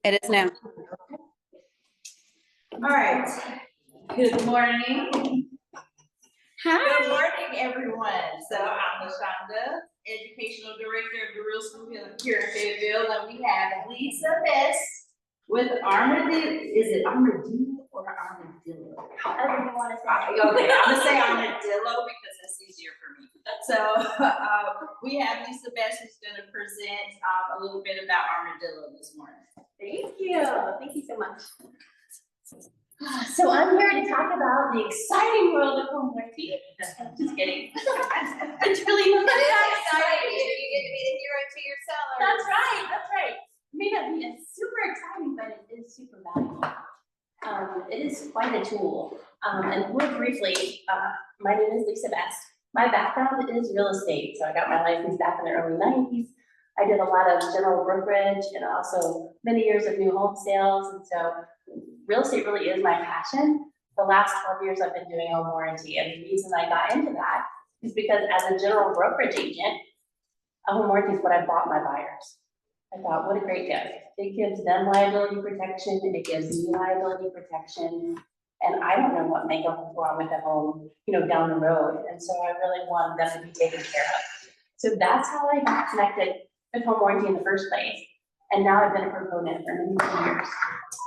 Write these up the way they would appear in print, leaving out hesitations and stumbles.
It is now. All right. Good morning. Hi. Good morning, everyone. So I'm LaShonda, Educational Director of the REal School here in Fayetteville, and we have Lisa Best with Armadillo. Is it Armadillo or Armadillo? However you want to say it. Okay, I'm gonna say Armadillo because that's easier for me. So we have Lisa Best who's gonna present a little bit about Armadillo this morning. Thank you. Thank you so much. So I'm here to talk about the exciting world of home warranty. Just kidding. It's really not that exciting. You get to be the hero to your seller. That's right. That's right. It may not be super exciting, but it is super valuable. It is quite a tool. And real briefly, my name is Lisa Best. My background is real estate. So I got my license back in the early 90s. I did a lot of general brokerage and also many years of new home sales. And so real estate really is my passion. The last 12 years I've been doing home warranty. And the reason I got into that is because as a general brokerage agent, a home warranty is what I bought my buyers. I thought, what a great gift. It gives them liability protection, it gives me liability protection. And I don't know what may go wrong with a home, down the road. And so I really want them to be taken care of. So that's how I got connected with home warranty in the first place. And now I've been a proponent for many years.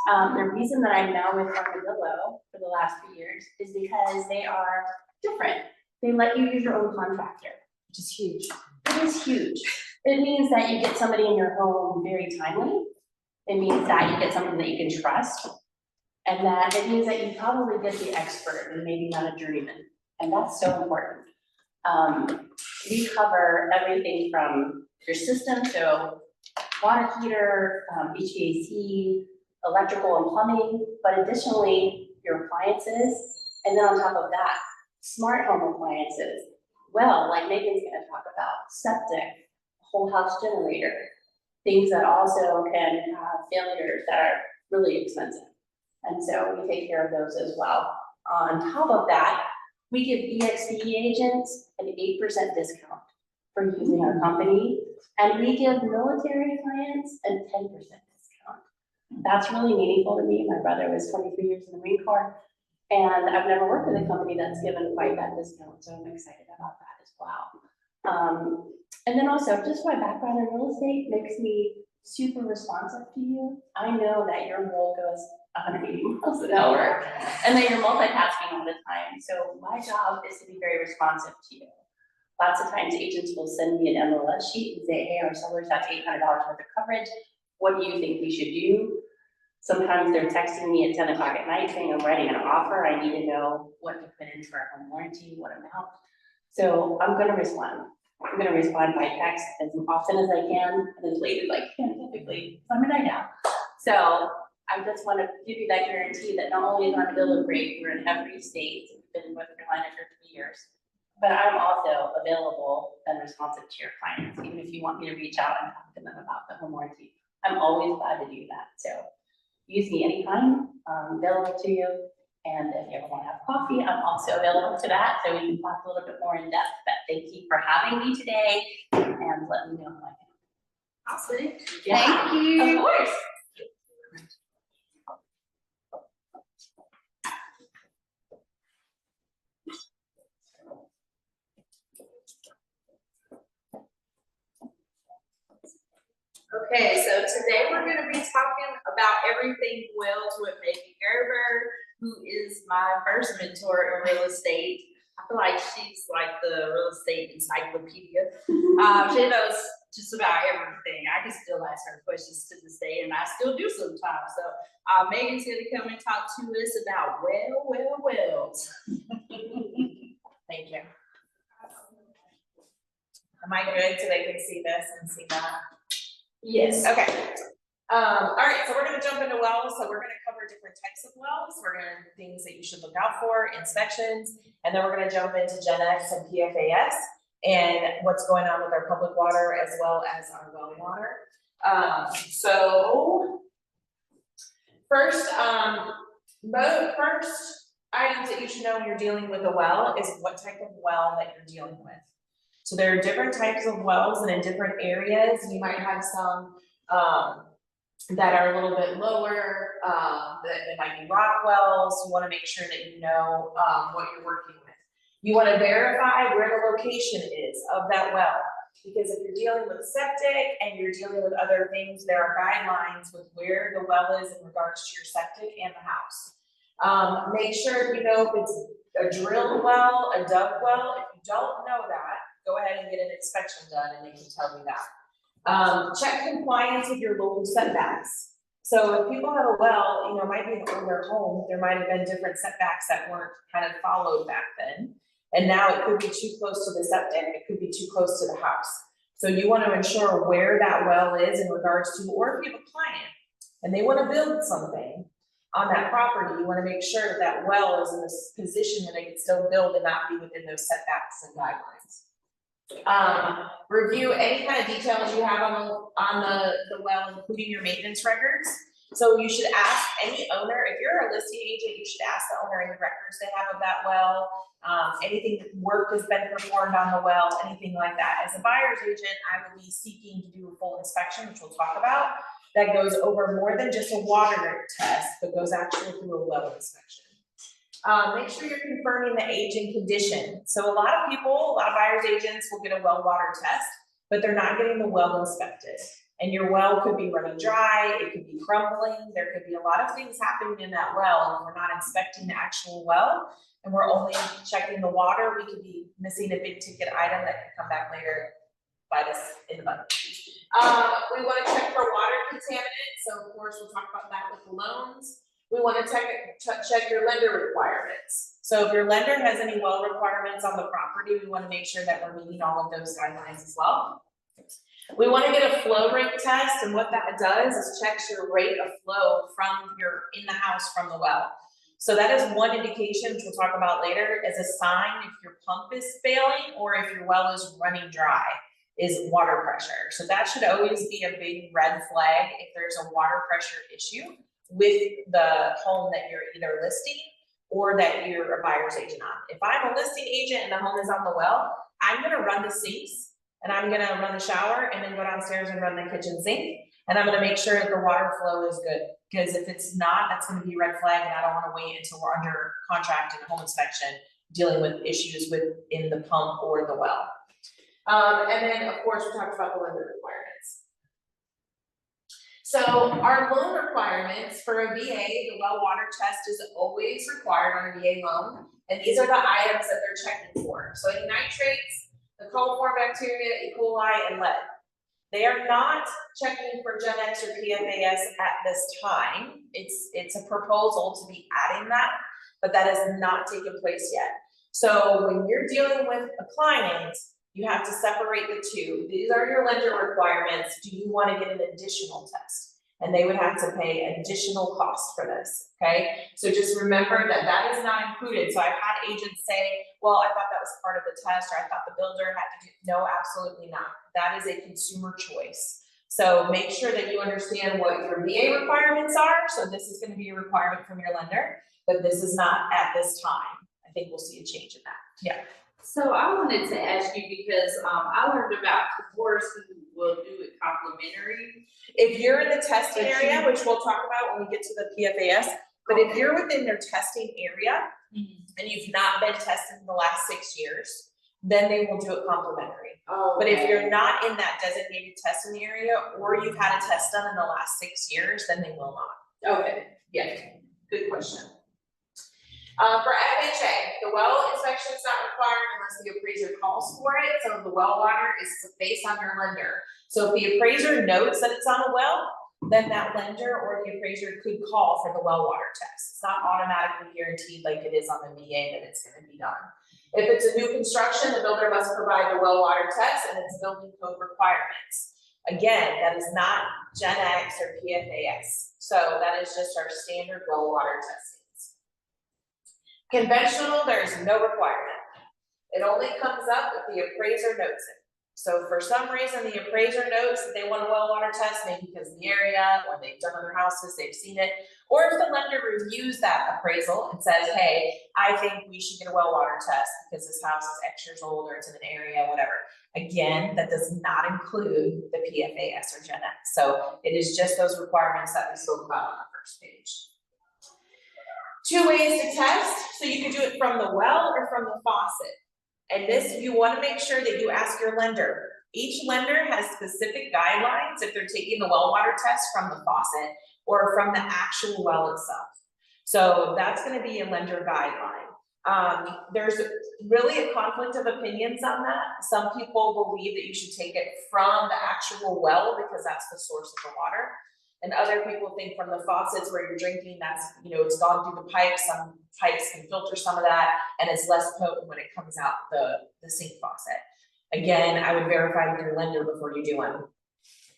The reason that I'm now with Armadillo for the last few years is because they are different. They let you use your own contractor, which is huge. It is huge. It means that you get somebody in your home very timely. It means that you get somebody that you can trust. And that it means that you probably get the expert and maybe not a journeyman. And that's so important. We cover everything from your system, so water heater, HVAC, electrical and plumbing, but additionally your appliances, and then on top of that, smart home appliances. Well, like Megan's gonna talk about, septic, whole house generator, things that also can have failures that are really expensive. And so we take care of those as well. On top of that, we give EXP agents an 8% discount for using our company, and we give military clients a 10% discount. That's really meaningful to me. My brother was 23 years in the Marine Corps, and I've never worked with a company that's given quite that discount, so I'm excited about that as well. And then also, just my background in real estate makes me super responsive to you. I know that your role goes 180 miles an hour, and that you're multitasking all the time. So my job is to be very responsive to you. Lots of times agents will send me an MLS sheet and say, hey, our sellers have $800 worth of coverage. What do you think we should do? Sometimes they're texting me at 10 o'clock at night saying, I'm writing an offer. I need to know what to put in for a home warranty, what amount. So I'm gonna respond. I'm gonna respond by text as often as I can, and as late as I can, typically. I'm a night owl. So I just wanna give you that guarantee that not only is Armadillo great, we're in every state, we've been in North Carolina for 3 years, but I'm also available and responsive to your clients, even if you want me to reach out and talk to them about the home warranty. I'm always glad to do that. So use me anytime, I'm available to you. And if you ever want to have coffee, I'm also available to that. So we can talk a little bit more in depth. But thank you for having me today, and let me know how I can. Awesome. Yeah, Thank you. of course. Okay, so today we're going to be talking about everything wells with Megan Gerber, who is my first mentor in real estate. I feel like she's like the real estate encyclopedia. She knows just about everything. I can still ask her questions to this day, and I still do sometimes. So Megan's going to come and talk to us about wells. Thank you. Am I good so they can see this and see that? Yes. Okay. All right, so we're gonna jump into wells. So we're gonna cover different types of wells. We're gonna things that you should look out for, inspections, and then we're gonna jump into Gen-X and PFAS and what's going on with our public water as well as our well water. So first items that you should know when you're dealing with a well is what type of well that you're dealing with. So there are different types of wells, and in different areas, you might have some that are a little bit lower, that it might be rock wells. You wanna make sure that you know, what you're working with. You wanna verify where the location is of that well, because if you're dealing with septic and you're dealing with other things, there are guidelines with where the well is in regards to your septic and the house. Make sure you know if it's a drilled well, a dug well. If you don't know that, go ahead and get an inspection done and they can tell you that. Check compliance with your local setbacks. So if people have a well, you know, it might be an older home, there might have been different setbacks that weren't kind of followed back then. And now it could be too close to the septic, it could be too close to the house. So you want to ensure where that well is in regards to, or if you have a client and they want to build something on that property, you want to make sure that that well is in this position where they can still build and not be within those setbacks and guidelines. Review any kind of details you have on the well, including your maintenance records. So you should ask any owner, if you're a listing agent, you should ask the owner any records they have of that well, anything that work has been performed on the well, anything like that. As a buyer's agent, I would be seeking to do a full inspection, which we'll talk about, that goes over more than just a water test, but goes actually through a well inspection. Make sure you're confirming the age and condition. So a lot of buyer's agents will get a well water test, but they're not getting the well inspected. And your well could be running dry, it could be crumbling, there could be a lot of things happening in that well, and we're not inspecting the actual well, and we're only checking the water, we could be missing a big ticket item that can come back later, bite us in the butt. We wanna check for water contaminants, so of course we'll talk about that with the loans. We wanna check your lender requirements. So if your lender has any well requirements on the property, we wanna make sure that we're meeting all of those guidelines as well. We want to get a flow rate test, and what that does is checks your rate of flow from in the house from the well. So that is one indication, which we'll talk about later, as a sign if your pump is failing or if your well is running dry, is water pressure. So that should always be a big red flag if there's a water pressure issue with the home that you're either listing or that you're a buyer's agent on. If I'm a listing agent and the home is on the well, I'm gonna run the sinks and I'm gonna run the shower and then go downstairs and run the kitchen sink. And I'm gonna make sure that the water flow is good. Because if it's not, that's gonna be a red flag, and I don't wanna wait until we're under contract and home inspection, dealing with issues within the pump or the well. And then of course, we talked about the lender requirements. So our loan requirements for a VA, the well water test is always required on a VA loan. And these are the items that they're checking for. So any nitrates, the coliform bacteria, E. coli, and lead. They are not checking for Gen-X or PFAS at this time. It's a proposal to be adding that, but that has not taken place yet. So when you're dealing with a client, you have to separate the two. These are your lender requirements. Do you want to get an additional test? And they would have to pay additional costs for this, okay? So just remember that that is not included. So I've had agents say, well, I thought that was part of the test, or I thought the builder had to do, no, absolutely not. That is a consumer choice. So make sure that you understand what your VA requirements are. So this is gonna be a requirement from your lender, but this is not at this time. I think we'll see a change in that, yeah. So I wanted to ask you because I learned about divorce who will do it complimentary. If you're in the testing area, which we'll talk about when we get to the PFAS, but if you're within their testing area and you've not been tested in the last 6 years, then they will do it complimentary. Oh, But if you're not in that designated testing area, or you've had a test done in the last 6 years, then they will not. okay, Yeah, good question. For FHA, the well inspection is not required unless the appraiser calls for it. So the well water is based on your lender. So if the appraiser notes that it's on a well, then that lender or the appraiser could call for the well water test. It's not automatically guaranteed like it is on the VA that it's going to be done. If it's a new construction, the builder must provide the well water test and its building code requirements. Again, that is not Gen-X or PFAS. So that is just our standard well water testing. Conventional, there is no requirement. It only comes up if the appraiser notes it. So for some reason, the appraiser notes that they want a well water test, maybe because of the area, or they've done other houses, they've seen it. Or if the lender reviews that appraisal and says, hey, I think we should get a well water test because this house is X years old or it's in an area, whatever. Again, that does not include the PFAS or Gen-X. So it is just those requirements that we spoke about on the first page. 2 ways to test. So you can do it from the well or from the faucet. And this, you want to make sure that you ask your lender. Each lender has specific guidelines if they're taking the well water test from the faucet or from the actual well itself. So that's going to be a lender guideline. There's really a conflict of opinions on that. Some people believe that you should take it from the actual well because that's the source of the water. And other people think from the faucets where you're drinking, that's, it's gone through the pipes. Some pipes can filter some of that, and it's less potent when it comes out the sink faucet. Again, I would verify with your lender before you do one.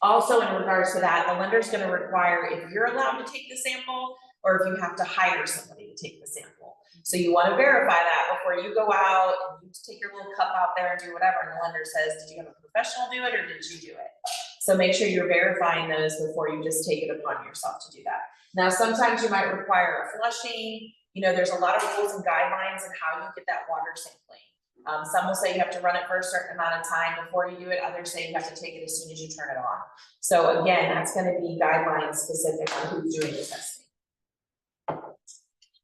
Also, in regards to that, the lender's going to require if you're allowed to take the sample or if you have to hire somebody to take the sample. So you want to verify that before you go out and you take your little cup out there and do whatever, and the lender says, did you have a professional do it or did you do it? So make sure you're verifying those before you just take it upon yourself to do that. Now, sometimes you might require a flushing. There's a lot of rules and guidelines on how you get that water sampling. Some will say you have to run it for a certain amount of time before you do it. Others say you have to take it as soon as you turn it on. So again, that's going to be guidelines specific on who's doing the testing.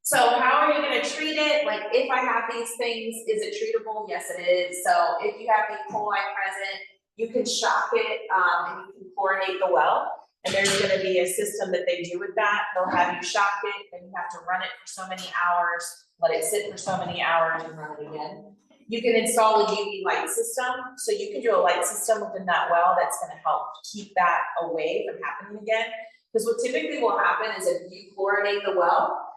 So how are you going to treat it? Like if I have these things, is it treatable? Yes, it is. So if you have E. coli present, you can shock it and you can chlorinate the well. And there's going to be a system that they do with that. They'll have you shock it, then you have to run it for so many hours, let it sit for so many hours and run it again. You can install a UV light system. So you can do a light system within that well that's going to help keep that away from happening again. Because what typically will happen is if you chlorinate the well,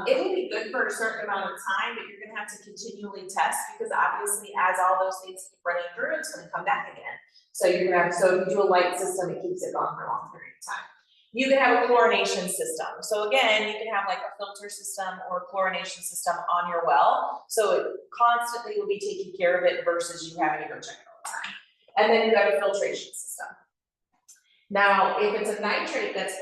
it will be good for a certain amount of time, but you're going to have to continually test because obviously as all those things keep running through, it's going to come back again. So you're going to have, so if you do a light system, it keeps it gone for a long period of time. You can have a chlorination system. So again, you can have like a filter system or a chlorination system on your well. So it constantly will be taking care of it versus you having to go check it all the time. And then you have a filtration system. Now, if it's a nitrate that's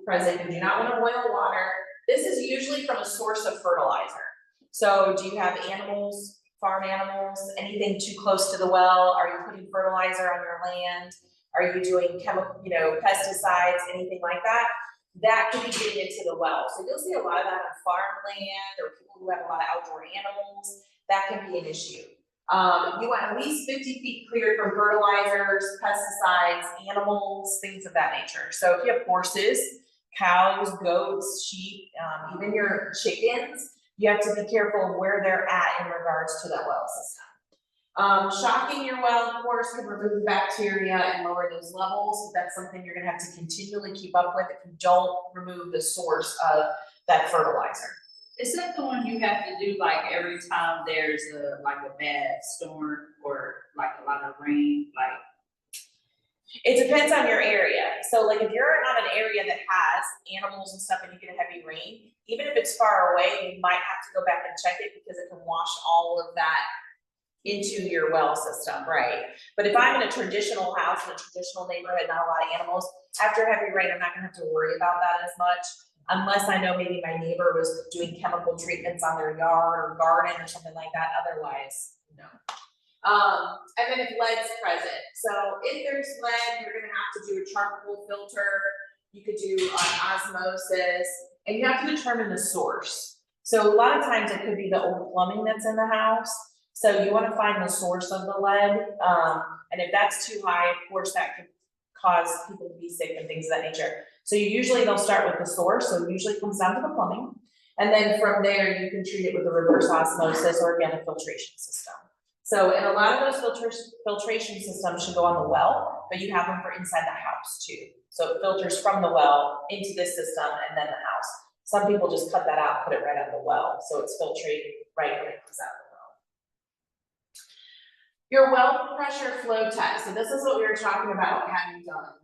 present, you do not want to boil water. This is usually from a source of fertilizer. So do you have animals, farm animals, anything too close to the well? Are you putting fertilizer on your land? Are you doing chemical, pesticides, anything like that? That could be getting into the well. So you'll see a lot of that on farmland or people who have a lot of outdoor animals. That can be an issue. You want at least 50 feet cleared from fertilizers, pesticides, animals, things of that nature. So if you have horses, cows, goats, sheep, even your chickens, you have to be careful of where they're at in regards to that well system. Shocking your well, of course, can remove bacteria and lower those levels. That's something you're going to have to continually keep up with if you don't remove the source of that fertilizer. Is that the one you have to do like every time there's a bad storm or like a lot of rain? It depends on your area. So like if you're on an area that has animals and stuff and you get a heavy rain, even if it's far away, you might have to go back and check it because it can wash all of that into your well system, right? But if I'm in a traditional house, in a traditional neighborhood, not a lot of animals, after heavy rain, I'm not gonna have to worry about that as much, unless I know maybe my neighbor was doing chemical treatments on their yard or garden or something like that. Otherwise, no. And then if lead's present. So if there's lead, you're gonna have to do a charcoal filter. You could do osmosis, and you have to determine the source. So a lot of times it could be the old plumbing that's in the house. So you want to find the source of the lead. And if that's too high, of course, that could cause people to be sick and things of that nature. So they'll start with the source. So it usually comes down to the plumbing. And then from there, you can treat it with a reverse osmosis or again, a filtration system. So, and a lot of those filtration systems should go on the well, but you have them for inside the house too. So it filters from the well into this system and then the house. Some people just cut that out, put it right on the well. So it's filtrating right when it comes out of the well. Your well pressure flow test. So this is what we were talking about having done.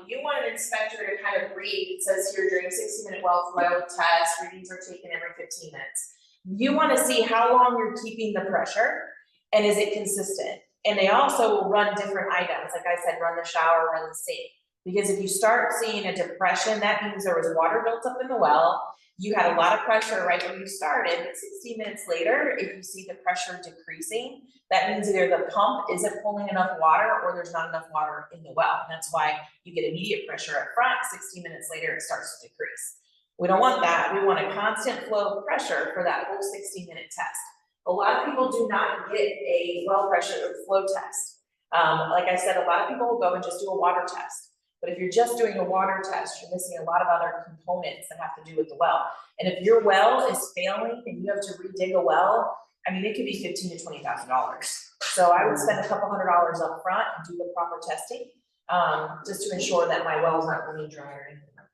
You want an inspector to kind of read. It says here during 60-minute well flow test, readings are taken every 15 minutes. You want to see how long you're keeping the pressure. And is it consistent? And they also will run different items, like I said, run the shower, run the sink. Because if you start seeing a depression, that means there was water built up in the well. You had a lot of pressure right when you started, but 60 minutes later, if you see the pressure decreasing, that means either the pump isn't pulling enough water or there's not enough water in the well. And that's why you get immediate pressure up front, 60 minutes later, it starts to decrease. We don't want that. We want a constant flow of pressure for that whole 60-minute test. A lot of people do not get a well pressure or flow test. Like I said, a lot of people will go and just do a water test. But if you're just doing a water test, you're missing a lot of other components that have to do with the well. And if your well is failing and you have to redig a well, I mean, it could be $15,000 to $20,000. So I would spend a couple $100 up front and do the proper testing, just to ensure that my well's not running dry or anything like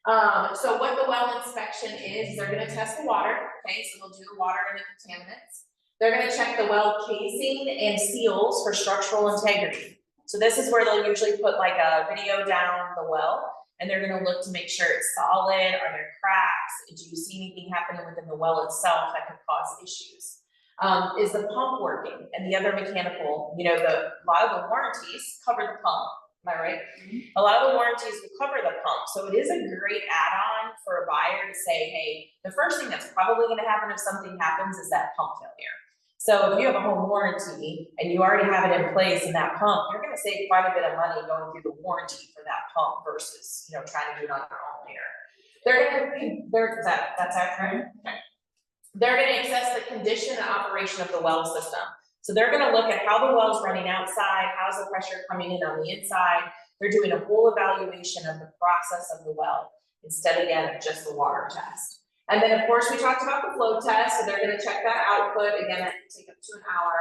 that. So what the well inspection is, they're gonna test the water, okay? So they'll do the water and the contaminants. They're gonna check the well casing and seals for structural integrity. So this is where they'll usually put like a video down the well, and they're gonna look to make sure it's solid. Are there cracks? Do you see anything happening within the well itself that could cause issues? Is the pump working? And the other mechanical, you know, a lot of the warranties cover the pump, am I right? A lot of the warranties will cover the pump. So it is a great add-on for a buyer to say, hey, the first thing that's probably gonna happen if something happens is that pump failure. So if you have a home warranty and you already have it in place in that pump, you're gonna save quite a bit of money going through the warranty for that pump versus, you know, trying to do it on your own later. That's accurate. Okay. They're gonna assess the condition and operation of the well system. So they're gonna look at how the well's running outside, how's the pressure coming in on the inside. They're doing a whole evaluation of the process of the well instead, again, of just the water test. And then, of course, we talked about the flow test, so they're gonna check that output. Again, that can take up to an hour.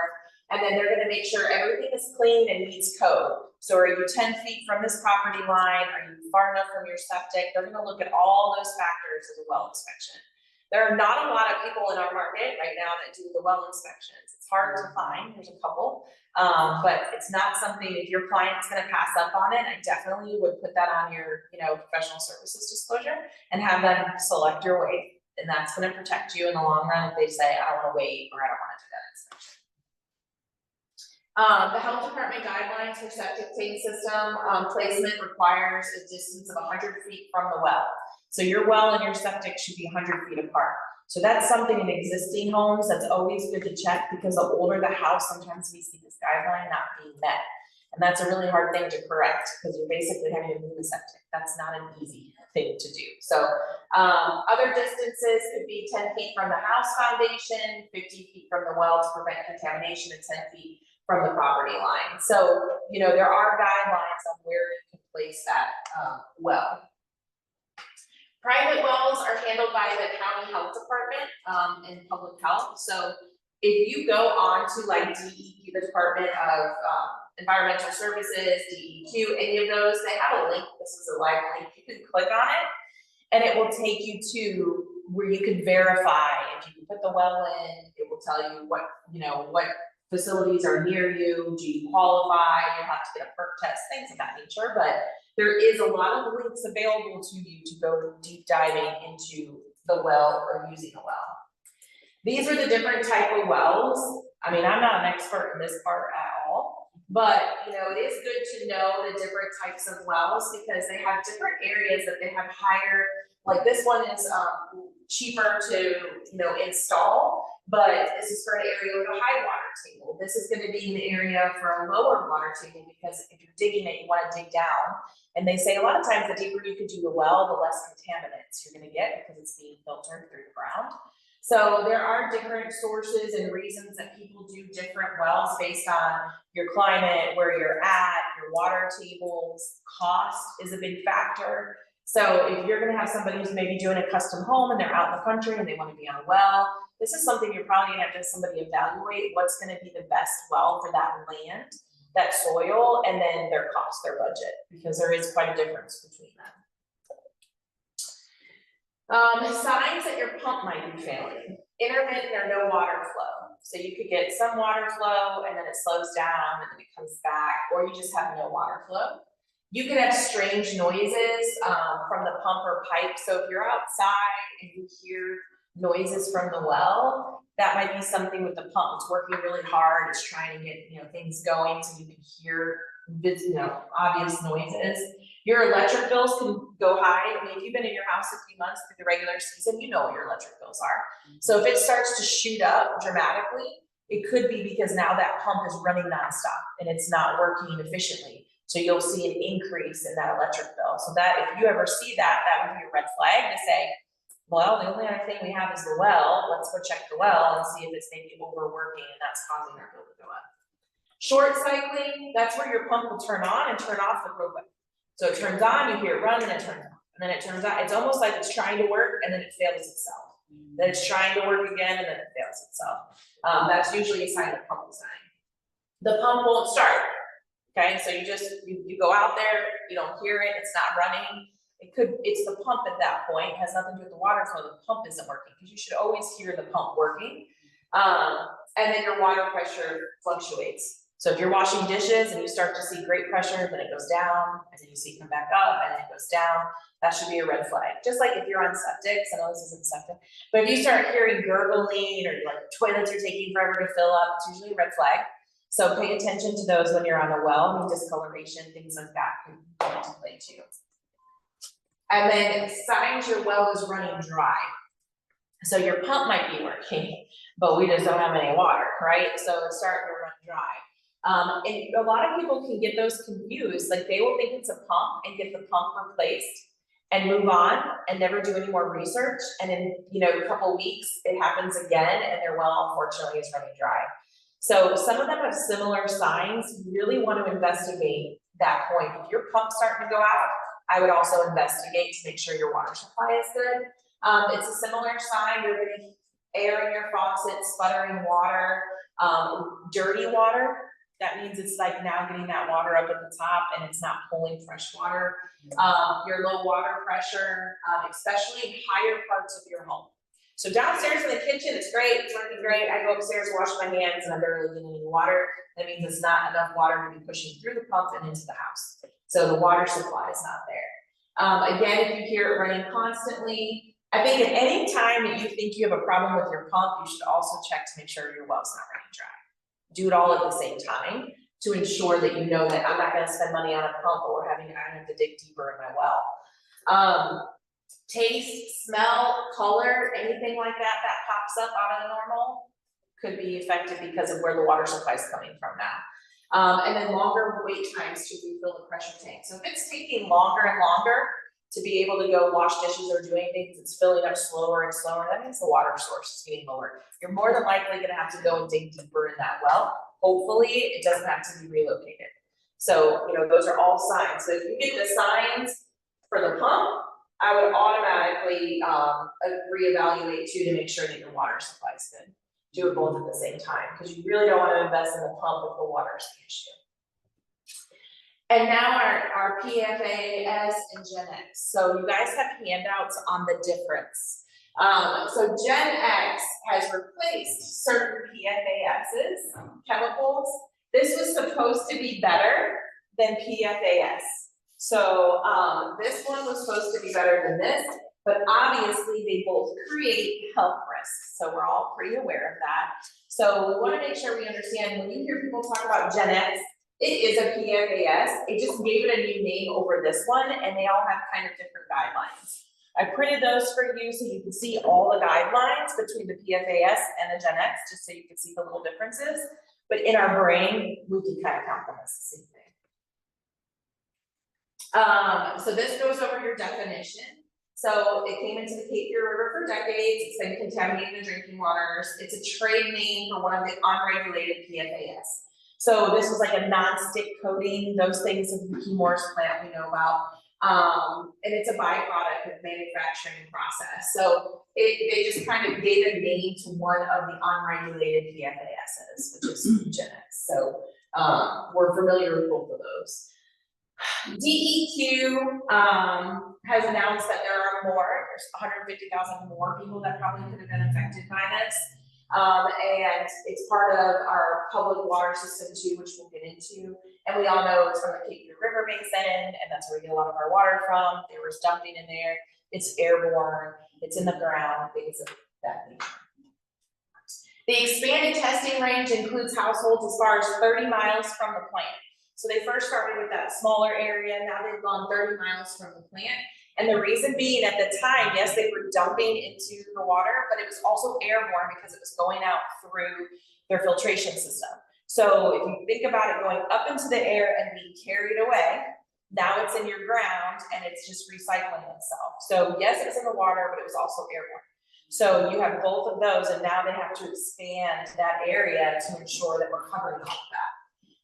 And then they're gonna make sure everything is clean and meets code. So are you 10 feet from this property line? Are you far enough from your septic? They're gonna look at all those factors as a well inspection. There are not a lot of people in our market right now that do the well inspections. It's hard to find, there's a couple, but it's not something, if your client's gonna pass up on it, I definitely would put that on your, you know, professional services disclosure and have them select your wait. And that's gonna protect you in the long run if they say, I don't wanna wait, or I don't wanna do that inspection. The health department guidelines for septic tank system placement requires a distance of 100 feet from the well. So your well and your septic should be 100 feet apart. So that's something in existing homes that's always good to check, because the older the house, sometimes we see this guideline not being met. And that's a really hard thing to correct, because you're basically having to move the septic. That's not an easy thing to do. So other distances could be 10 feet from the house foundation, 50 feet from the well to prevent contamination, and 10 feet from the property line. So, you know, there are guidelines on where you can place that well. Private wells are handled by the county health department and public health. So if you go on to like DEQ, the Department of Environmental Services, DEQ, any of those, they have a link. This is a live link. You can click on it and it will take you to where you can verify. If you can put the well in, it will tell you what, you know, what facilities are near you. Do you qualify? You have to get a perk test, things of that nature. But there is a lot of links available to you to go deep diving into the well or using a well. These are the different type of wells. I mean, I'm not an expert in this part at all, but you know, it is good to know the different types of wells, because they have different areas that they have higher, like this one is cheaper to, you know, install, but this is for an area with a high water table. This is gonna be an area for a lower water table, because if you're digging it, you wanna dig down. And they say a lot of times the deeper you could do the well, the less contaminants you're gonna get, because it's being filtered through the ground. So there are different sources and reasons that people do different wells based on your climate, where you're at, your water tables. Cost is a big factor. So if you're gonna have somebody who's maybe doing a custom home and they're out in the country and they wanna be on a well, this is something you're probably gonna have to have somebody evaluate what's gonna be the best well for that land, that soil, and then their cost, their budget, because there is quite a difference between them. Signs that your pump might be failing. Intermittent or no water flow. So you could get some water flow and then it slows down and then it comes back, or you just have no water flow. You could have strange noises from the pump or pipe. So if you're outside and you hear noises from the well, that might be something with the pump. It's working really hard. It's trying to get, things going so you can hear, obvious noises. Your electric bills can go high. I mean, if you've been in your house a few months through the regular season, you know what your electric bills are. So if it starts to shoot up dramatically, it could be because now that pump is running nonstop and it's not working efficiently. So you'll see an increase in that electric bill. So that if you ever see that, that would be a red flag to say, well, the only other thing we have is the well. Let's go check the well and see if it's maybe overworking and that's causing our bill to go up. Short cycling, that's where your pump will turn on and turn off the quick. So it turns on, you hear it run, and it turns on. And then it turns on. It's almost like it's trying to work and then it fails itself. Then it's trying to work again and then it fails itself. That's usually a sign of pump design. The pump won't start. Okay, so you go out there, you don't hear it, it's not running. It's the pump at that point. It has nothing to do with the water flow. The pump isn't working because you should always hear the pump working. And then your water pressure fluctuates. So if you're washing dishes and you start to see great pressure, then it goes down, and then you see it come back up, and then it goes down, that should be a red flag. Just like if you're on septic, I know this isn't septic, but if you start hearing gurgling or like toilets are taking forever to fill up, it's usually a red flag. So pay attention to those when you're on a well. I mean, discoloration, things like that can come into play too. And then signs your well is running dry. So your pump might be working, but we just don't have any water, right? So it's starting to run dry. And a lot of people can get those confused. Like they will think it's a pump and get the pump replaced and move on and never do any more research. And in a couple weeks, it happens again and their well unfortunately is running dry. So some of them have similar signs. You really want to investigate that point. If your pump's starting to go out, I would also investigate to make sure your water supply is good. It's a similar sign. You're getting air in your faucet, sputtering water, dirty water. That means it's like now getting that water up at the top and it's not pulling fresh water. Your low water pressure, especially higher parts of your home. So downstairs in the kitchen, it's great, it's working great. I go upstairs, wash my hands, and I'm barely getting any water. That means it's not enough water to be pushing through the pump and into the house. So the water supply is not there. Again, if you hear it running constantly, I think at any time that you think you have a problem with your pump, you should also check to make sure your well's not running dry. Do it all at the same time to ensure that you know that I'm not gonna spend money on a pump, but I have to dig deeper in my well. Taste, smell, color, anything like that pops up out of the normal could be affected because of where the water supply is coming from now. And then longer wait times to refill the pressure tank. So if it's taking longer and longer to be able to go wash dishes or do anything, because it's filling up slower and slower, that means the water source is getting lower. You're more than likely gonna have to go and dig deeper in that well. Hopefully it doesn't have to be relocated. So, those are all signs. So if you get the signs for the pump, I would automatically reevaluate too to make sure that your water supply is good. Do it both at the same time, because you really don't want to invest in the pump if the water is the issue. And now our PFAS and Gen-X. So you guys have handouts on the difference. So Gen-X has replaced certain PFASs, chemicals. This was supposed to be better than PFAS. So this one was supposed to be better than this, but obviously they both create health risks. So we're all pretty aware of that. So we want to make sure we understand when you hear people talk about Gen-X, it is a PFAS. It just gave it a new name over this one, and they all have kind of different guidelines. I printed those for you so you can see all the guidelines between the PFAS and the Gen-X, just so you can see the little differences. But in our brain, we can kind of count them as the same thing. So this goes over your definition. So it came into the Cape Fear River for decades. It's been contaminating the drinking waters. It's a trade name for one of the unregulated PFAS. So this was like a non-stick coating. Those things of the Chemours plant we know about. And it's a byproduct of manufacturing process. So they just kind of gave a name to one of the unregulated PFASs, which is Gen-X. So we're familiar with both of those. DEQ has announced that there are there's 150,000 more people that probably could have been affected by this. And it's part of our public water system too, which we'll get into. And we all know it's from the Cape Fear River Basin, and that's where we get a lot of our water from. There was dumping in there. It's airborne. It's in the ground. It's a that nature. The expanded testing range includes households as far as 30 miles from the plant. So they first started with that smaller area, now they've gone 30 miles from the plant. And the reason being, at the time, yes, they were dumping into the water, but it was also airborne because it was going out through their filtration system. So if you think about it going up into the air and being carried away, now it's in your ground and it's just recycling itself. So yes, it was in the water, but it was also airborne. So you have both of those, and now they have to expand that area to ensure that we're covering all of that.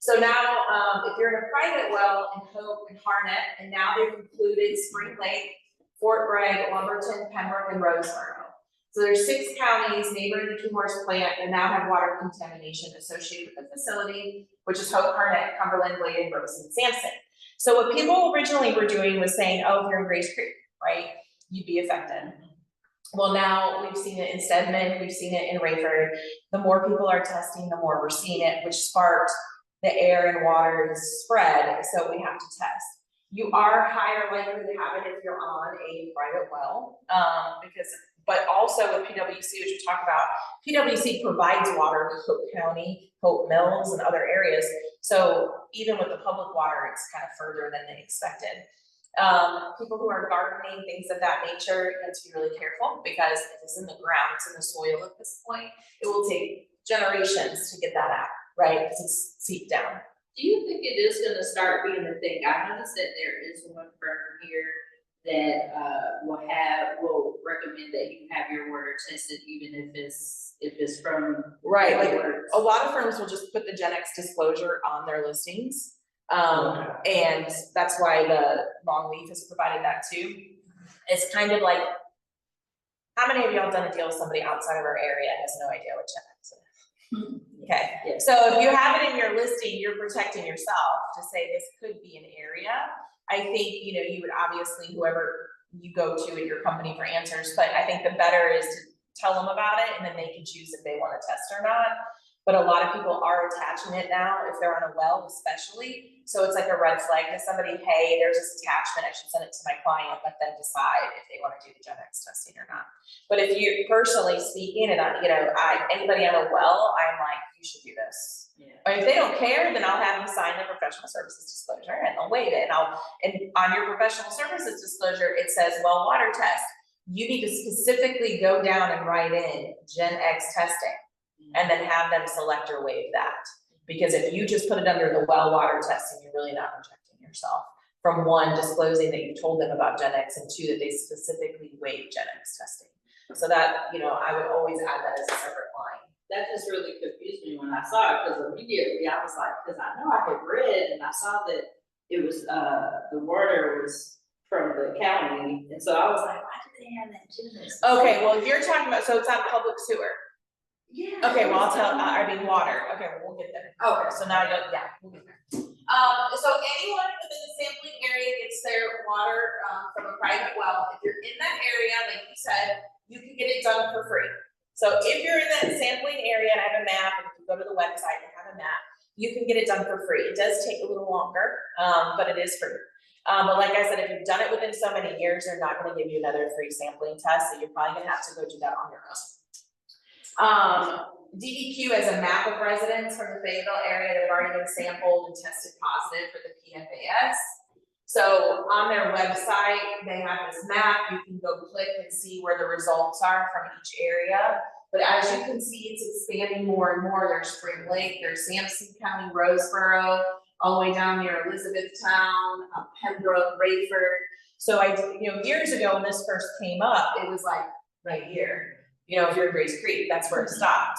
So now, if you're in a private well in Hope and Harnett, and now they've included Spring Lake, Fort Bragg, Lumberton, Pembroke, and Roseboro. So there's 6 counties neighboring the two-horse plant that now have water contamination associated with the facility, which is Hope, Harnett, Cumberland, Bladen, Robeson, and Sampson. So what people originally were doing was saying, oh, if you're in Grace Creek, right, you'd be affected. Well, now we've seen it in Stedman, we've seen it in Rayford. The more people are testing, the more we're seeing it, which sparked the air and water spread, so we have to test. You are higher likely to have it if you're on a private well, but also with PWC, which we talk about, PWC provides water to Hope County, Hope Mills, and other areas. So even with the public water, it's kind of further than they expected. People who are gardening, things of that nature, you have to be really careful because if it's in the ground, it's in the soil at this point, it will take generations to get that out, right? Because it's seeped down. Do you think it is gonna start being a thing? I noticed that there is one firm here that will recommend that you have your water tested even if it's from. Right, like a lot of firms will just put the Gen-X disclosure on their listings. And that's why the Longleaf has provided that too. It's kind of like, how many of y'all done a deal with somebody outside of our area has no idea what Gen-X is? Okay, Yeah. so if you have it in your listing, you're protecting yourself to say this could be an area. I think, you know, you would obviously, whoever you go to at your company for answers, but I think the better is to tell them about it and then they can choose if they want to test or not. But a lot of people are attaching it now if they're on a well especially. So it's like a red flag to somebody, hey, there's this attachment, I should send it to my client, let them decide if they want to do the Gen-X testing or not. But if you're personally speaking and anybody on a well, I'm like, you should do this. Yeah. Or if they don't care, then I'll have them sign the professional services disclosure and they'll waive it. And on your professional services disclosure, it says, well, water test. You need to specifically go down and write in Gen-X testing. And then have them select or waive that. Because if you just put it under the well water testing, you're really not protecting yourself from one, disclosing that you told them about Gen-X, and two, that they specifically waive Gen-X testing. So that, you know, I would always add that as a separate line. That just really confused me when I saw it, because immediately I was like, because I know I had read and I saw that it was, the water was from the county, and so I was like, why do they have that Gen-X? Okay, well, you're talking about, so it's on public sewer. Yeah. Okay, well, water. Okay, we'll get there. Okay, so now we'll get there. So anyone within the sampling area gets their water from a private well. If you're in that area, like you said, you can get it done for free. So if you're in that sampling area and I have a map, and if you go to the website and have a map, you can get it done for free. It does take a little longer, but it is free. But like I said, if you've done it within so many years, they're not going to give you another free sampling test, so you're probably going to have to go do that on your own. DEQ has a map of residents from the Fayetteville area that have already been sampled and tested positive for the PFAS. So on their website, they have this map. You can go click and see where the results are from each area. But as you can see, it's expanding more and more. There's Spring Lake, there's Sampson County, Roseboro, all the way down near Elizabethtown, Pembroke, Rayford. So years ago when this first came up, it was like right here. You know, if you're in Grace Creek, that's where it stopped.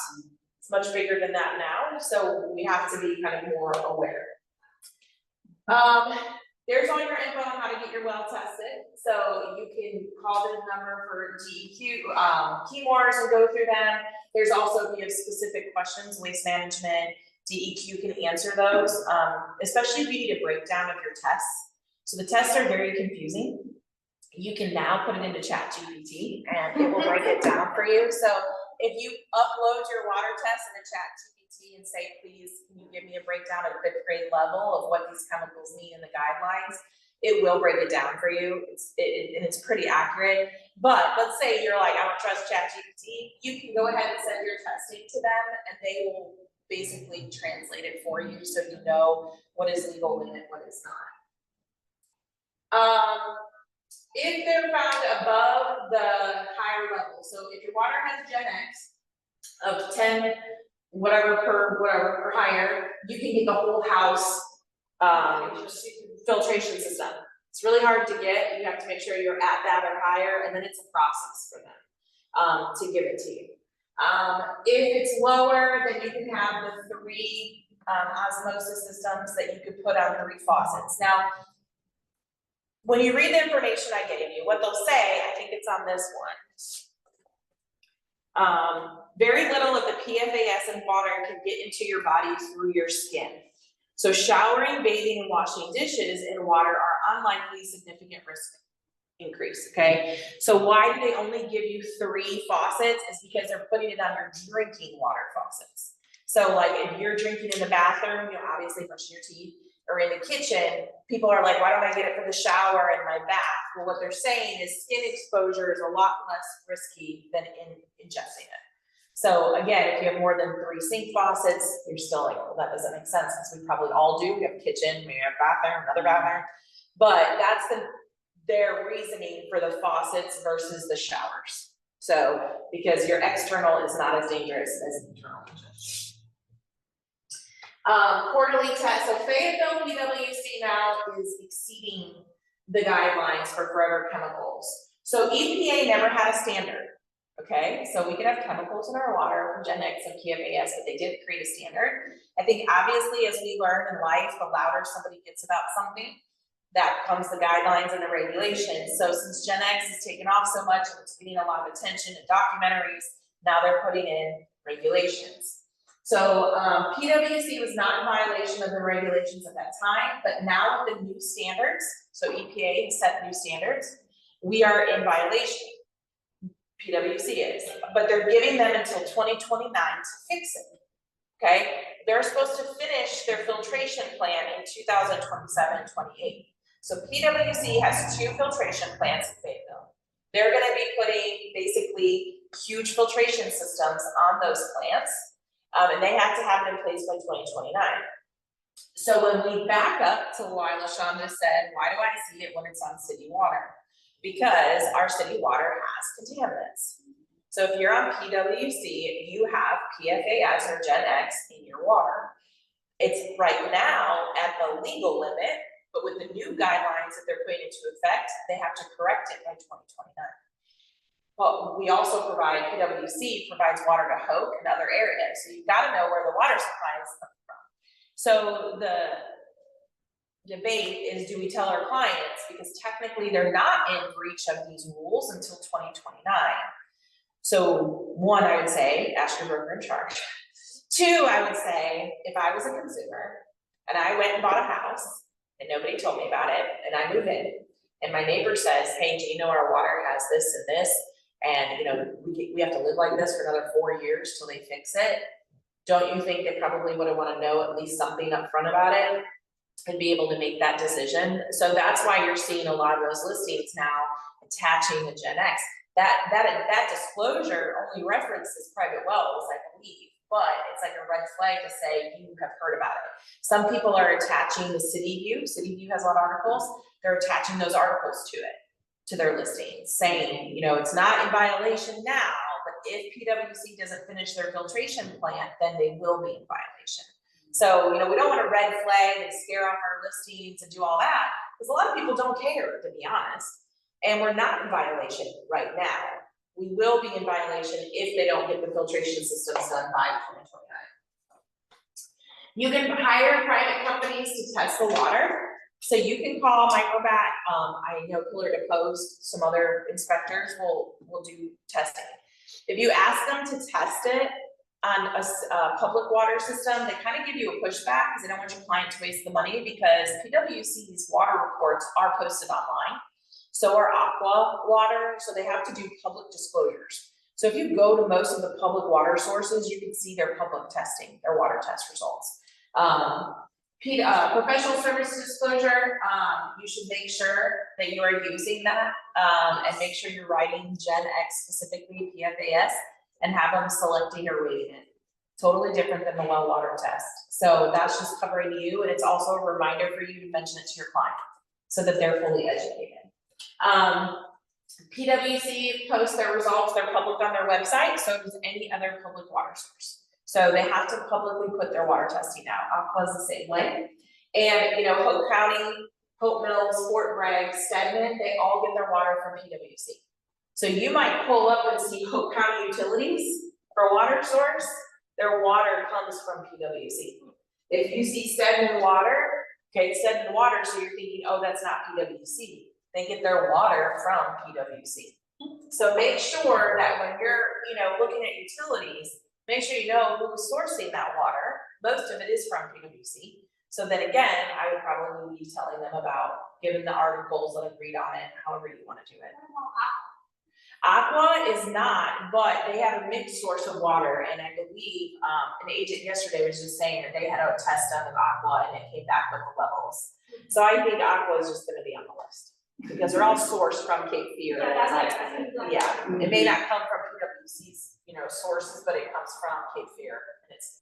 It's much bigger than that now, so we have to be kind of more aware. There's all your info on how to get your well tested. So you can call the number for DEQ, Keymores, and go through them. There's also, if you have specific questions, waste management, DEQ can answer those, especially if you need a breakdown of your tests. So the tests are very confusing. You can now put it into ChatGPT and it will break it down for you. So if you upload your water test into ChatGPT and say, please, can you give me a breakdown at 5th grade level of what these chemicals mean in the guidelines, it will break it down for you. And it's pretty accurate. But let's say you're like, I don't trust ChatGPT, you can go ahead and send your testing to them and they will basically translate it for you so you know what is legal limit, what is not. If they're found above the higher level, so if your water has Gen-X of 10, whatever or higher, you can get the whole house filtration system. It's really hard to get. You have to make sure you're at that or higher, and then it's a process for them to give it to you. If it's lower, then you can have the 3 osmosis systems that you could put on 3 faucets. Now, when you read the information I gave you, what they'll say, I think it's on this one. Very little of the PFAS in water can get into your body through your skin. So showering, bathing, and washing dishes in water are unlikely significant risk increase, okay? So why do they only give you 3 faucets? Is because they're putting it on your drinking water faucets. So like if you're drinking in the bathroom, you know, obviously brushing your teeth, or in the kitchen, people are like, why don't I get it for the shower and my bath? Well, what they're saying is skin exposure is a lot less risky than ingesting it. So again, if you have more than 3 sink faucets, you're still like, well, that doesn't make sense, since we probably all do. We have a kitchen, we have a bathroom, another bathroom. But that's their reasoning for the faucets versus the showers. So, because your external is not as dangerous as internal. Quarterly test. So Fayetteville PWC now is exceeding the guidelines for forever chemicals. So EPA never had a standard. Okay, so we could have chemicals in our water from Gen-X and PFAS, but they didn't create a standard. I think obviously as we learn in life, the louder somebody gets about something, that becomes the guidelines and the regulations. So since Gen-X has taken off so much and it's getting a lot of attention in documentaries, now they're putting in regulations. So PWC was not in violation of the regulations at that time, but now with the new standards, so EPA has set new standards, we are in violation. PWC is, but they're giving them until 2029 to fix it, okay? They're supposed to finish their filtration plan in 2027-28. So PWC has 2 filtration plants in Fayetteville. They're gonna be putting basically huge filtration systems on those plants, and they have to have it in place by 2029. So when we back up to why LaShonda said, why do I see it when it's on city water? Because our city water has contaminants. So if you're on PWC, you have PFAS or Gen-X in your water. It's right now at the legal limit, but with the new guidelines that they're putting into effect, they have to correct it by 2029. Well, we also provide, PWC provides water to Hoke and other areas. So you've got to know where the water supply is coming from. So the debate is, do we tell our clients, because technically they're not in breach of these rules until 2029. So 1, I would say, ask your broker in charge. 2, I would say, if I was a consumer and I went and bought a house and nobody told me about it, and I move in and my neighbor says, hey, do you know our water has this and this, and you know, we have to live like this for another 4 years till they fix it, don't you think they probably would want to know at least something up front about it and be able to make that decision? So that's why you're seeing a lot of those listings now attaching the Gen-X. That disclosure only references private wells, I believe, but it's like a red flag to say you have heard about it. Some people are attaching the City View. City View has a lot of articles. They're attaching those articles to it, to their listings, saying, you know, it's not in violation now, but if PWC doesn't finish their filtration plant, then they will be in violation. So, you know, we don't want to red flag and scare off our listings and do all that, because a lot of people don't care, to be honest. And we're not in violation right now. We will be in violation if they don't get the filtration systems done by 2029. You can hire private companies to test the water. So you can call Microbat. I know Pillar to Post, some other inspectors will do testing. If you ask them to test it on a public water system, they kind of give you a pushback because they don't want your client to waste the money, because PWC's water reports are posted online. So are Aqua Water, so they have to do public disclosures. So if you go to most of the public water sources, you can see their public testing, their water test results. Professional service disclosure, you should make sure that you are using that, and make sure you're writing Gen-X specifically, PFAS, and have them selecting or rating it. Totally different than the well water test. So that's just covering you, and it's also a reminder for you to mention it to your client, so that they're fully educated. PwC posts their results, they're public on their website, so does any other public water source. So they have to publicly put their water testing out. Aqua's the same way. And, you know, Hope County, Hope Mills, Fort Bragg, Stedman, they all get their water from PwC. So you might pull up and see Hope County Utilities for water source, their water comes from PwC. If you see Stedman Water, okay, Stedman Water, so you're thinking, oh, that's not PwC. They get their water from PwC. So make sure that when you're, you know, looking at utilities, make sure you know who's sourcing that water. Most of it is from PwC. So then again, I would probably be telling them about giving the articles, let them read on it, however you want to do it. Aqua is not, but they have a mixed source of water, and I believe an agent yesterday was just saying that they had a test done of Aqua and it came back with the levels. So I think Aqua is just going to be on the list because they're all sourced from Cape Fear. Yeah, it may not come from PwC's, you know, sources, but it comes from Cape Fear, and it's.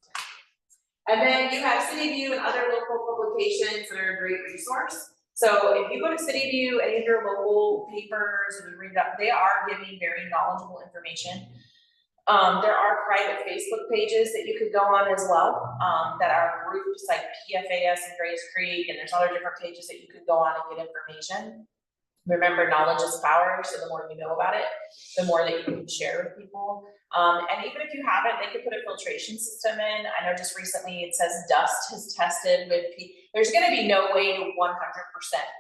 And then you have City View and other local publications that are a great resource. So if you go to City View, any of your local papers, and you read up, they are giving very knowledgeable information. There are private Facebook pages that you could go on as well, that are groups like PFAS and Grace Creek, and there's other different pages that you could go on and get information. Remember, knowledge is power, so the more you know about it, the more that you can share with people. And even if you haven't, they could put a filtration system in. I know just recently it says dust has tested with, there's gonna be no way to 100%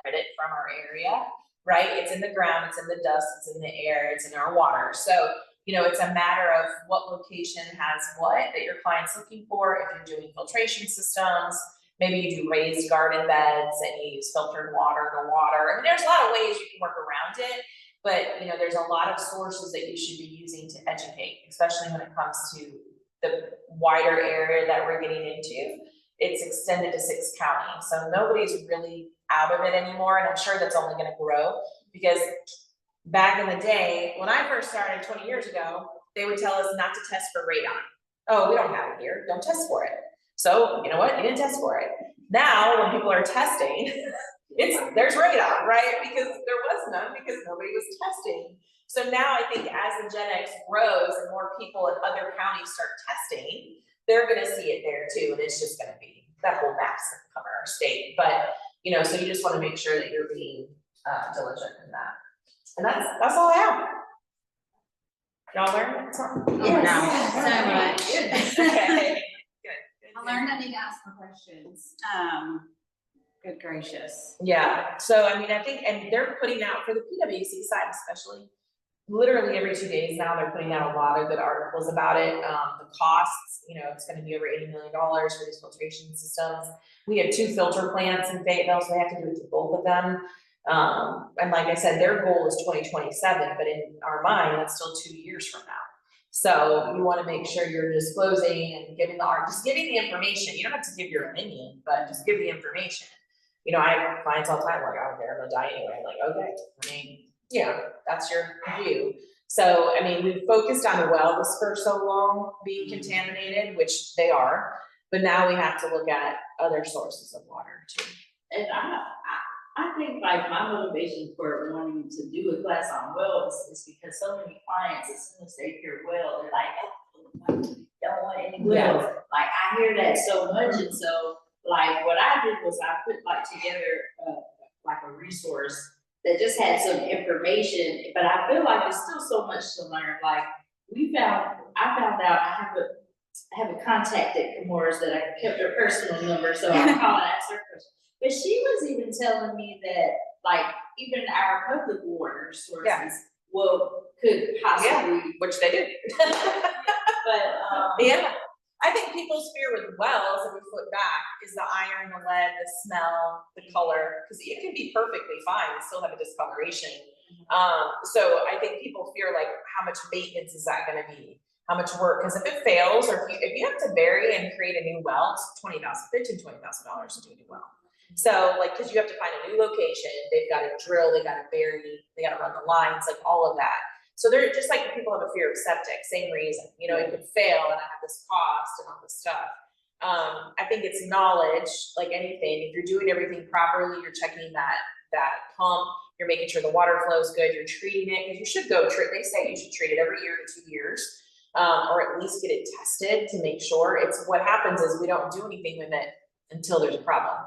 rid it from our area, right? It's in the ground, it's in the dust, it's in the air, it's in our water. So, you know, it's a matter of what location has what that your client's looking for. If you're doing filtration systems, maybe you do raised garden beds and you use filtered water to water. I mean, there's a lot of ways you can work around it, but you know, there's a lot of sources that you should be using to educate, especially when it comes to the wider area that we're getting into. It's extended to 6 counties, so nobody's really out of it anymore, and I'm sure that's only gonna grow because back in the day, when I first started 20 years ago, they would tell us not to test for radon. Oh, we don't have it here, don't test for it. So, you know what, you didn't test for it. Now, when people are testing, there's radon, right? Because there was none, because nobody was testing. So now I think as the Gen-X grows and more people in other counties start testing, they're gonna see it there too, and it's just gonna be that whole map's gonna cover our state. But, you know, so you just wanna make sure that you're being diligent in that. And that's all I have. Y'all learned something? Yes, so much. Okay. I learned I need to ask for questions. Good gracious. Yeah, so I mean, I think, and they're putting out for the PwC side especially, literally every 2 days now, they're putting out a lot of good articles about it. The costs, you know, it's gonna be over $80 million for these filtration systems. We have 2 filter plants in Fayetteville, so they have to do it to both of them. And like I said, their goal is 2027, but in our mind, that's still 2 years from now. So you wanna make sure you're disclosing and giving just giving the information. You don't have to give your opinion, but just give the information. You know, I have clients all the time, like, I don't care, I'm gonna die anyway. I'm like, okay, I mean, yeah, that's your view. So, I mean, we've focused on the wells for so long being contaminated, which they are, but now we have to look at other sources of water too. And I think like my motivation for wanting to do a class on wells is because so many clients, as soon as they hear well, they're like, oh, don't want any wells. Like I hear that so much, and so like what I did was I put like together like a resource that just had some information, but I feel like there's still so much to learn. Like I found out I have a contact at Camorra's that I kept her personal number, so I call and ask her question. But she was even telling me that like even our public water sources could possibly, which they do. but yeah. I think people's fear with wells, if we flip back, is the iron, the lead, the smell, the color, because it can be perfectly fine and still have a discoloration. So I think people fear like, how much maintenance is that gonna be? how much work, because if it fails, or if you have to bury and create a new well, it's $15,000 to do a new well. So like, cause you have to find a new location, they've got to drill, they got to bury, they got to run the lines, like all of that. So they're just like people have a fear of septic, same reason, you know, it could fail and I have this cost and all this stuff. I think it's knowledge, like anything, if you're doing everything properly, you're checking that pump, you're making sure the water flow is good, you're treating it, because you should they say you should treat it every year to 2 years, or at least get it tested to make sure. It's what happens is we don't do anything with it until there's a problem.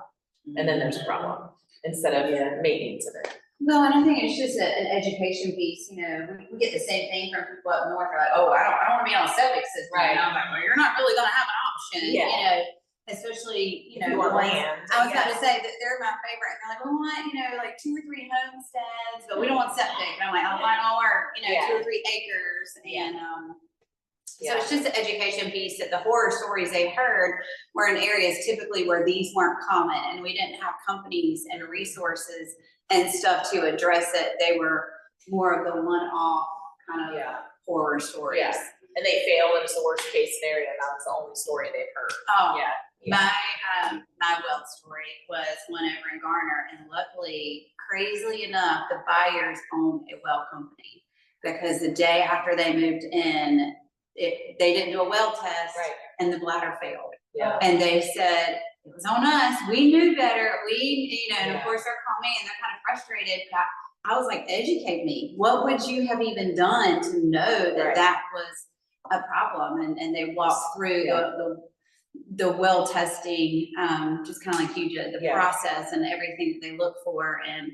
And then there's a problem instead of maintenance of it. Well, and I think it's just an education piece, you know, we get the same thing from people up north, like, oh, I don't wanna be on a septic system. Right. And I'm like, well, you're not really gonna have an option, you Yeah. know, especially, you know. If you want the ones- land, I was about yeah. to say that they're my favorite, and they're like, we want, you know, like 2 or 3 homesteads, but we don't want septic. And I'm like, oh, mine all work, you know, Yeah. 2 or 3 acres, and, so Yeah. it's just the education piece that the horror stories they've heard were in areas typically where these weren't common, and we didn't have companies and resources and stuff to address it. They were more of the one-off kind of Yeah. horror stories. Yeah. And they fail, and it's the worst case scenario, and that's the only story they've heard. Oh, Yeah. my well story was one over in Garner, and luckily, crazily enough, the buyers owned a well company, because the day after they moved in, they didn't do a well test, Right. and the bladder failed. Yeah. And they said, it was on us, we knew better, you know, and of Yeah. course they're calling me and they're kind of frustrated. But I was like, educate me, what would you have even done to know that Right. that was a problem? And they walked through Yeah. the well testing, just kind of like you did, the Yeah. process and everything that they look for. And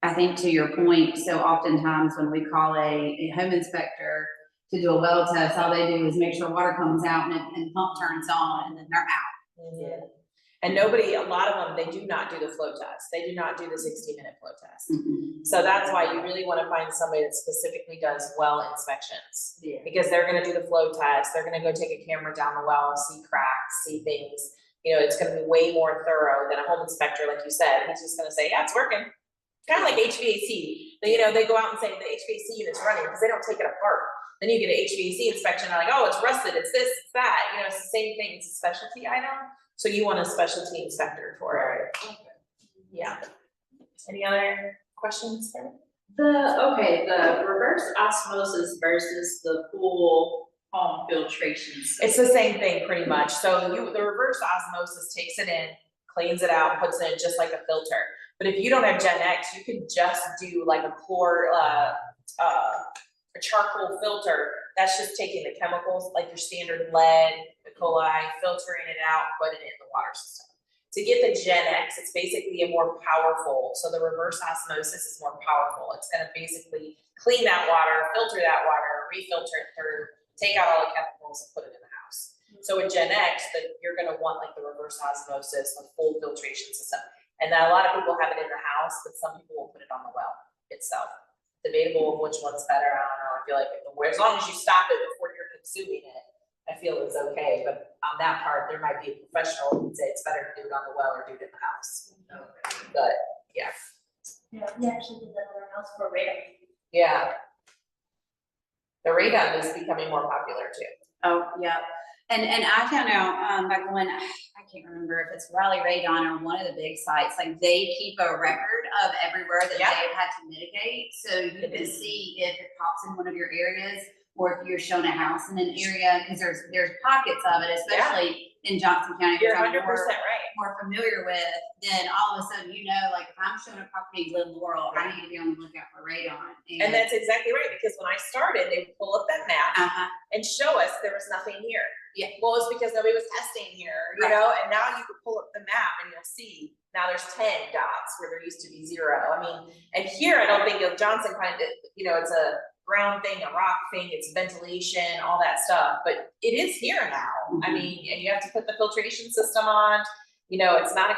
I think to your point, so oftentimes when we call a home inspector to do a well test, all they do is make sure water comes out and the pump turns on, and then they're out. Yeah. And a lot of them, they do not do the flow test. They do not do the 60-minute flow test. So that's why you really wanna find somebody that specifically does well inspections. Yeah. Because they're gonna do the flow test, they're gonna go take a camera down the well, see cracks, see things. You know, it's gonna be way more thorough than a home inspector, like you said. He's just gonna say, yeah, it's working. Kind of like HVAC. You know, they go out and say the HVAC unit's running, because they don't take it apart. Then you get an HVAC inspection, they're like, oh, it's rusted, it's this, it's that. You know, it's the same thing, it's a specialty item. So you want a specialty inspector for it. Yeah. Any other questions? The reverse osmosis versus the full home filtration system. It's the same thing pretty much. So the reverse osmosis takes it in, cleans it out, puts it in just like a filter. But if you don't have Gen-X, you can just do like a charcoal filter. That's just taking the chemicals, like your standard lead, E. coli, filtering it out, putting it in the water system. To get the Gen-X, it's basically a more powerful, so the reverse osmosis is more powerful. It's gonna basically clean that water, filter that water, refilter it through, take out all the chemicals and put it in the house. So with Gen-X, you're gonna want like the reverse osmosis, the full filtration system. And then a lot of people have it in the house, but some people will put it on the well itself. Debatable of which one's better, I don't know. I feel like as long as you stop it before you're consuming it, I feel it's okay. But on that part, there might be a professional who would say it's better to do it on the well or do it in the house. But yeah. Yeah, we actually did that in our house for radar. Yeah. The radon is becoming more popular too. Oh, yeah. And I found out, back when, I can't remember if it's Raleigh Radon or one of the big sites, like they keep a record of everywhere that Yeah. they've had to mitigate. So you can see if it pops in one of your areas, or if you're shown a house in an area, because there's pockets of it, especially in Johnson County. You're which I'm 100% right. more familiar with, then all of a sudden, you know, like if I'm showing a property in Glen Laurel, I need to be on the lookout for radon. And that's exactly right, because when I started, they would pull up that map and show us there was nothing here. Yeah. Well, it's because nobody was testing here, you Right. know, and now you could pull up the map and you'll see, now there's 10 dots where there used to be 0. I mean, and here, I don't think of Johnson kind of, you know, it's a ground thing, a rock thing, it's ventilation, all that stuff, but it is here now. I mean, and you have to put the filtration system on, you know, it's not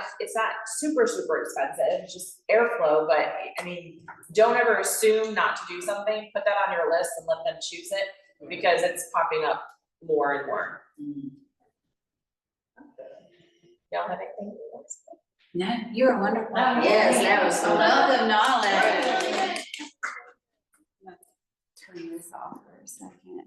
super, super expensive, it's just airflow, but I mean, don't ever assume not to do something, put that on your list and let them choose it, because it's popping up more and more. Y'all have anything else? No, you're wonderful. Yes, that was so Wealth of knowledge. Turn this off for a second.